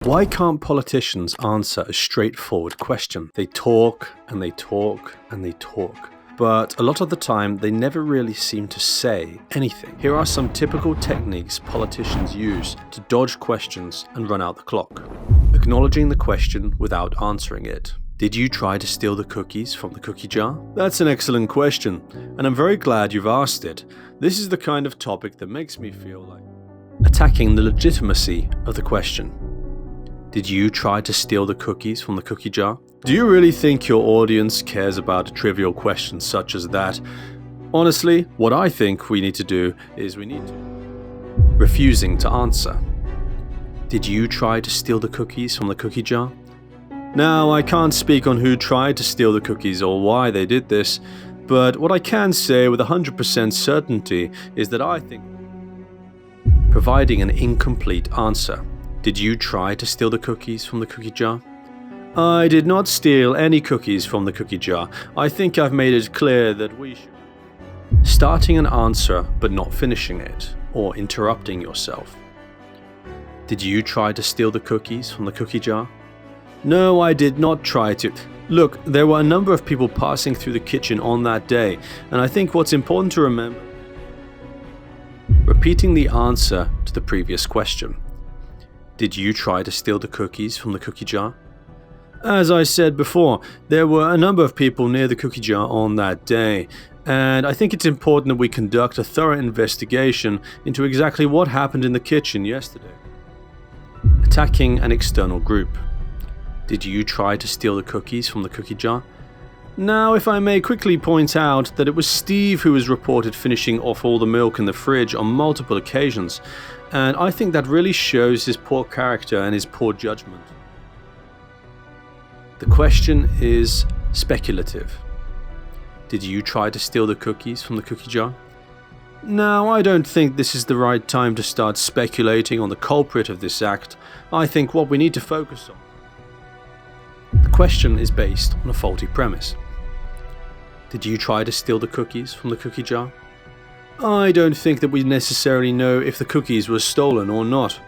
Why can't politicians answer a straightforward question? They talk and they talk and they talk, but a lot of the time they never really seem to say anything. Here are some typical techniques politicians use to dodge questions and run out the clock. Acknowledging the question without answering it. Did you try to steal the cookies from the cookie jar? That's an excellent question, and I'm very glad you've asked it. This is the kind of topic that makes me feel like attacking the legitimacy of the question. Did you try to steal the cookies from the cookie jar? Do you really think your audience cares about a trivial question such as that? Honestly, what I think we need to do is refusing to answer. Did you try to steal the cookies from the cookie jar? Now, I can't speak on who tried to steal the cookies or why they did this, but what I can say with 100% certainty is that I think providing an incomplete answer. Did you try to steal the cookies from the cookie jar? I did not steal any cookies from the cookie jar. I think I've made it clear that we should. Starting an answer but not finishing it, or interrupting yourself. Did you try to steal the cookies from the cookie jar? No, I did not try to. Look, there were a number of people passing through the kitchen on that day, and I think what's important to remember. Repeating the answer to the previous question. Did you try to steal the cookies from the cookie jar? As I said before, there were a number of people near the cookie jar on that day, and I think it's important that we conduct a thorough investigation into exactly what happened in the kitchen yesterday. Attacking an external group. Did you try to steal the cookies from the cookie jar? Now, if I may quickly point out that it was Steve who was reported finishing off all the milk in the fridge on multiple occasions, and I think that really shows his poor character and his poor judgment. The question is speculative. Did you try to steal the cookies from the cookie jar? Now, I don't think this is the right time to start speculating on the culprit of this act. I think what we need to focus on. The question is based on a faulty premise. Did you try to steal the cookies from the cookie jar? I don't think that we necessarily know if the cookies were stolen or not.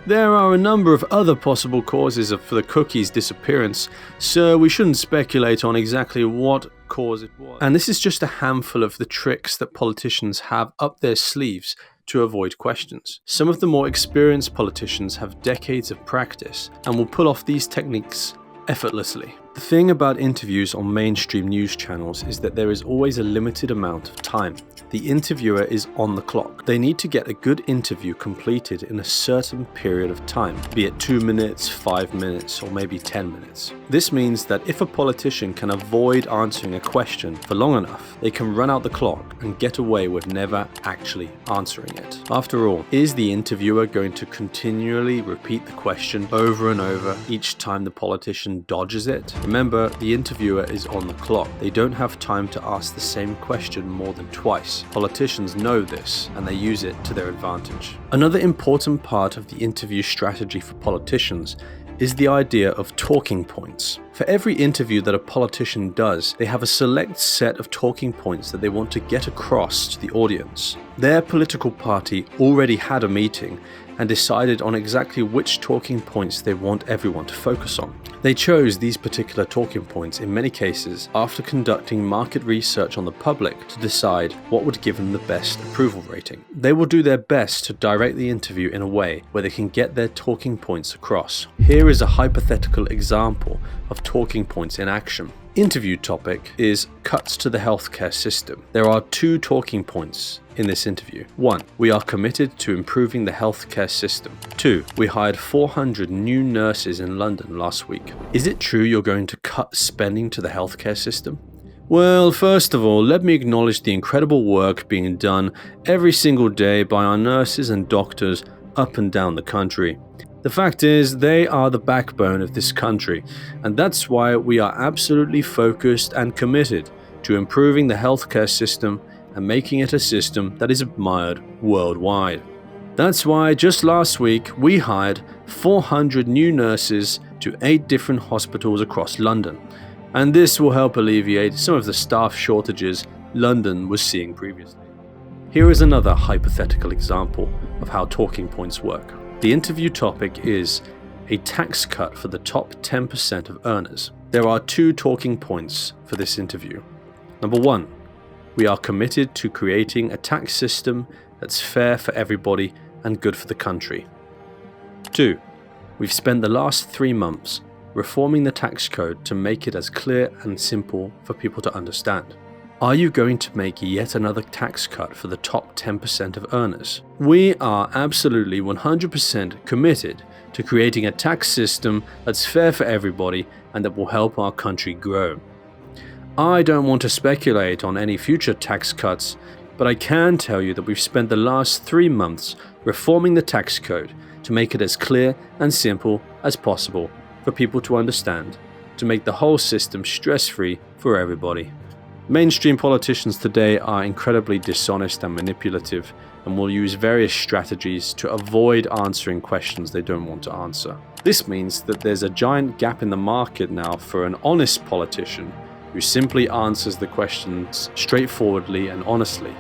There are a number of other possible causes for the cookies' disappearance, so we shouldn't speculate on exactly what cause it was. And this is just a handful of the tricks that politicians have up their sleeves to avoid questions. Some of the more experienced politicians have decades of practice and will pull off these techniques effortlessly. The thing about interviews on mainstream news channels is that there is always a limited amount of time. The interviewer is on the clock. They need to get a good interview completed in a certain period of time, be it 2 minutes, 5 minutes, or maybe 10 minutes. This means that if a politician can avoid answering a question for long enough, they can run out the clock and get away with never actually answering it. After all, is the interviewer going to continually repeat the question over and over each time the politician dodges it? Remember, the interviewer is on the clock. They don't have time to ask the same question more than twice. Politicians know this, and they use it to their advantage. Another important part of the interview strategy for politicians is the idea of talking points. For every interview that a politician does, they have a select set of talking points that they want to get across to the audience. Their political party already had a meeting and decided on exactly which talking points they want everyone to focus on. They chose these particular talking points in many cases after conducting market research on the public to decide what would give them the best approval rating. They will do their best to direct the interview in a way where they can get their talking points across. Here is a hypothetical example of talking points in action. Interview topic is cuts to the healthcare system. There are 2 talking points in this interview. 1. We are committed to improving the healthcare system. 2. We hired 400 new nurses in London last week. Is it true you're going to cut spending to the healthcare system? Well, first of all, let me acknowledge the incredible work being done every single day by our nurses and doctors up and down the country. The fact is, they are the backbone of this country, and that's why we are absolutely focused and committed to improving the healthcare system and making it a system that is admired worldwide. That's why just last week we hired 400 new nurses to 8 different hospitals across London, and this will help alleviate some of the staff shortages London was seeing previously. Here is another hypothetical example of how talking points work. The interview topic is, a tax cut for the top 10% of earners. There are 2 talking points for this interview. Number 1, we are committed to creating a tax system that's fair for everybody and good for the country. 2, we've spent the last 3 months reforming the tax code to make it as clear and simple for people to understand. Are you going to make yet another tax cut for the top 10% of earners? We are absolutely 100% committed to creating a tax system that's fair for everybody and that will help our country grow. I don't want to speculate on any future tax cuts, but I can tell you that we've spent the last 3 months reforming the tax code to make it as clear and simple as possible for people to understand, to make the whole system stress-free for everybody. Mainstream politicians today are incredibly dishonest and manipulative and will use various strategies to avoid answering questions they don't want to answer. This means that there's a giant gap in the market now for an honest politician who simply answers the questions straightforwardly and honestly.